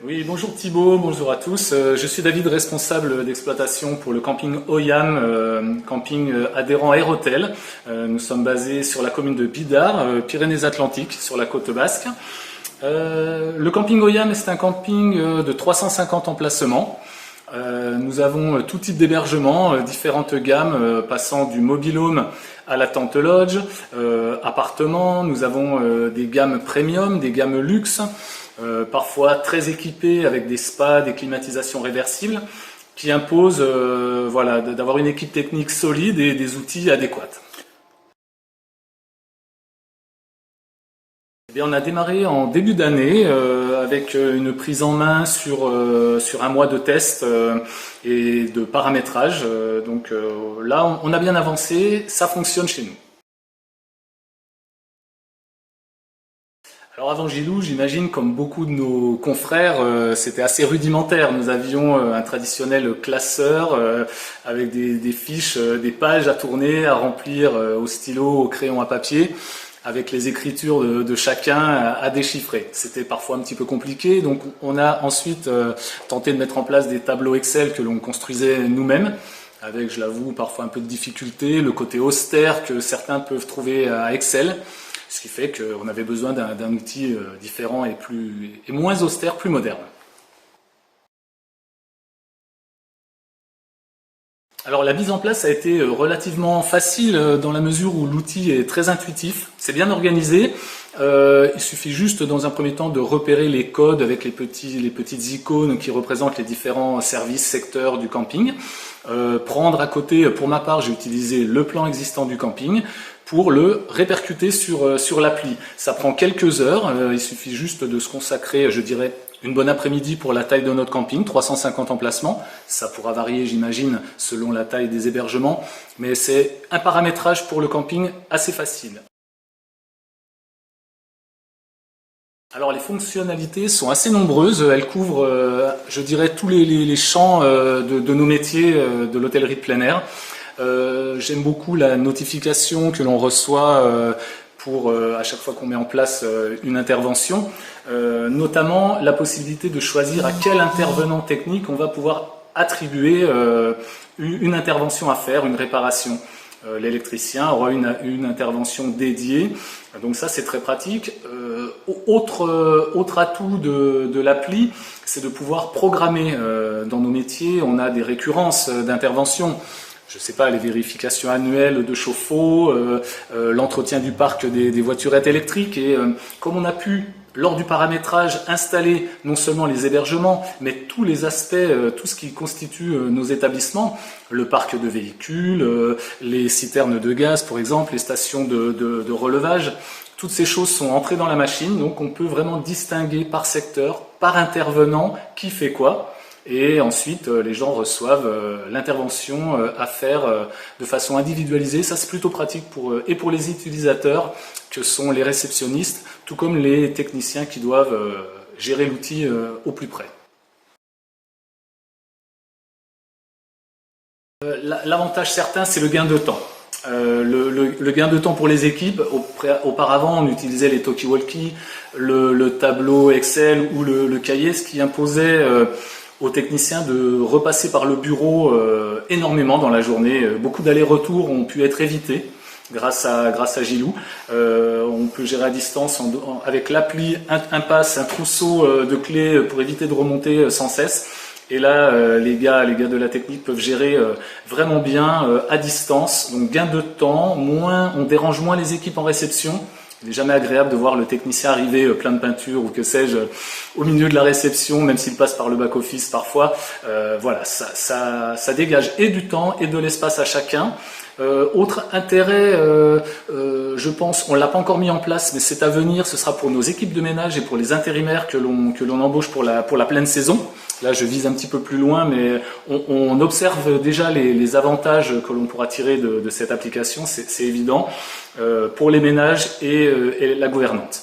Oui, bonjour Thibaut, bonjour à tous. Je suis David, responsable d'exploitation pour le camping OYAM, camping adhérent Air Hotel. Nous sommes basés sur la commune de Bidart, Pyrénées-Atlantiques, sur la côte basque. Le camping OYAM, c'est un camping de 350 emplacements. Nous avons tout type d'hébergement, différentes gammes, passant du mobil-home à la tente lodge, appartements. Nous avons des gammes premium, des gammes luxe, parfois très équipées avec des spas, des climatisations réversibles, qui imposent d'avoir une équipe technique solide et des outils adéquats. Eh bien, on a démarré en début d'année avec une prise en main sur un mois de test et de paramétrage. Là, on a bien avancé, ça fonctionne chez nous. Alors avant Gilou, j'imagine, comme beaucoup de nos confrères, c'était assez rudimentaire. Nous avions un traditionnel classeur avec des fiches, des pages à tourner, à remplir au stylo, au crayon à papier, avec les écritures de chacun à déchiffrer. C'était parfois un petit peu compliqué, donc on a ensuite tenté de mettre en place des tableaux Excel que l'on construisait nous-mêmes, avec, je l'avoue, parfois un peu de difficulté, le côté austère que certains peuvent trouver à Excel, ce qui fait qu'on avait besoin d'un outil différent et moins austère, plus moderne. Alors la mise en place a été relativement facile dans la mesure où l'outil est très intuitif, c'est bien organisé. Il suffit juste dans un premier temps de repérer les codes avec les petites icônes qui représentent les différents services, secteurs du camping. Prendre à côté, pour ma part, j'ai utilisé le plan existant du camping pour le répercuter sur l'appli. Ça prend quelques heures, il suffit juste de se consacrer, je dirais, une bonne après-midi pour la taille de notre camping, 350 emplacements. Ça pourra varier, j'imagine, selon la taille des hébergements, mais c'est un paramétrage pour le camping assez facile. Alors les fonctionnalités sont assez nombreuses, elles couvrent, je dirais, tous les champs de nos métiers de l'hôtellerie de plein air. J'aime beaucoup la notification que l'on reçoit à chaque fois qu'on met en place une intervention, notamment la possibilité de choisir à quel intervenant technique on va pouvoir attribuer une intervention à faire, une réparation. L'électricien aura une intervention dédiée, donc ça c'est très pratique. Autre atout de l'appli, c'est de pouvoir programmer. Dans nos métiers, on a des récurrences d'intervention. Je ne sais pas, les vérifications annuelles de chauffe-eau, l'entretien du parc des voiturettes électriques. Et comme on a pu, lors du paramétrage, installer non seulement les hébergements, mais tous les aspects, tout ce qui constitue nos établissements, le parc de véhicules, les citernes de gaz, par exemple, les stations de relevage, toutes ces choses sont entrées dans la machine, donc on peut vraiment distinguer par secteur, par intervenant, qui fait quoi. Et ensuite, les gens reçoivent l'intervention à faire de façon individualisée. Ça, c'est plutôt pratique pour les utilisateurs, que sont les réceptionnistes, tout comme les techniciens qui doivent gérer l'outil au plus près. L'avantage certain, c'est le gain de temps. Le gain de temps pour les équipes. Auparavant, on utilisait les talkie-walkie, le tableau Excel ou le cahier, ce qui imposait aux techniciens de repasser par le bureau énormément dans la journée. Beaucoup d'allers-retours ont pu être évités grâce à Gilou. On peut gérer à distance avec l'appli un pass, un trousseau de clés pour éviter de remonter sans cesse. Et là, les gars de la technique peuvent gérer vraiment bien à distance. Donc gain de temps, on dérange moins les équipes en réception. Il n'est jamais agréable de voir le technicien arriver plein de peinture ou que sais-je au milieu de la réception, même s'il passe par le back-office parfois. Voilà, ça dégage et du temps et de l'espace à chacun. Autre intérêt, je pense, on ne l'a pas encore mis en place, mais c'est à venir, ce sera pour nos équipes de ménage et pour les intérimaires que l'on embauche pour la pleine saison. Là, je vise un petit peu plus loin, mais on observe déjà les avantages que l'on pourra tirer de cette application, c'est évident, pour les ménages et la gouvernante.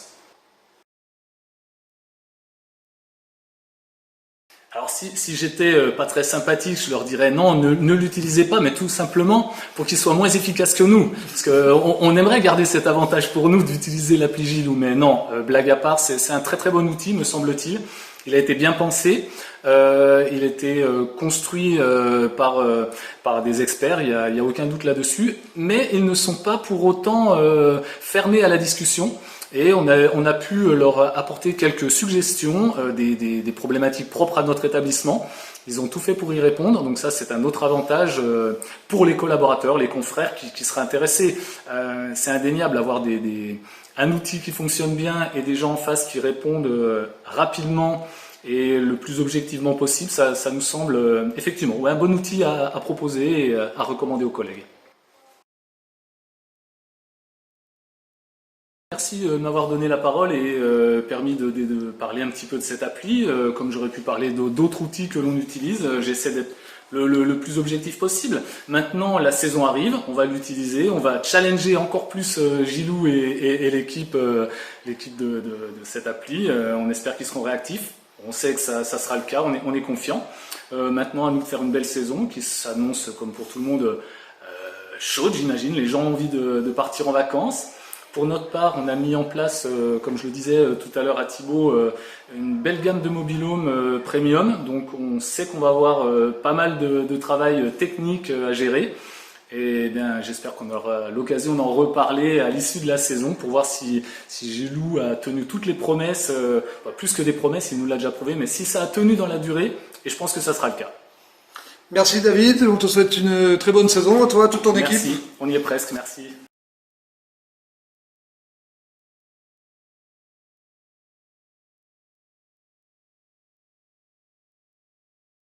Alors si j'étais pas très sympathique, je leur dirais non, ne l'utilisez pas, mais tout simplement pour qu'il soit moins efficace que nous. Parce qu'on aimerait garder cet avantage pour nous d'utiliser l'appli Gilou, mais non, blague à part, c'est un très très bon outil, me semble-t-il. Il a été bien pensé, il a été construit par des experts, il y a aucun doute là-dessus, mais ils ne sont pas pour autant fermés à la discussion. Et on a pu leur apporter quelques suggestions, des problématiques propres à notre établissement. Ils ont tout fait pour y répondre, donc ça c'est un autre avantage pour les collaborateurs, les confrères qui seraient intéressés. C'est indéniable d'avoir un outil qui fonctionne bien et des gens en face qui répondent rapidement et le plus objectivement possible. Ça nous semble effectivement un bon outil à proposer et à recommander aux collègues. Merci de m'avoir donné la parole et permis de parler un petit peu de cette appli. Comme j'aurais pu parler d'autres outils que l'on utilise, j'essaie d'être le plus objectif possible. Maintenant, la saison arrive, on va l'utiliser, on va challenger encore plus Gilou et l'équipe de cette appli. On espère qu'ils seront réactifs. On sait que ça sera le cas, on est confiant. Maintenant, à nous de faire une belle saison qui s'annonce, comme pour tout le monde, chaude, j'imagine. Les gens ont envie de partir en vacances. Pour notre part, on a mis en place, comme je le disais tout à l'heure à Thibaut, une belle gamme de mobil-home premium. Donc on sait qu'on va avoir pas mal de travail technique à gérer. Et bien, j'espère qu'on aura l'occasion d'en reparler à l'issue de la saison pour voir si Gilou a tenu toutes les promesses, plus que des promesses, il nous l'a déjà prouvé, mais si ça a tenu dans la durée, et je pense que ça sera le cas. Merci David, on te souhaite une très bonne saison à toi, toute ton équipe. Merci, on y est presque, merci.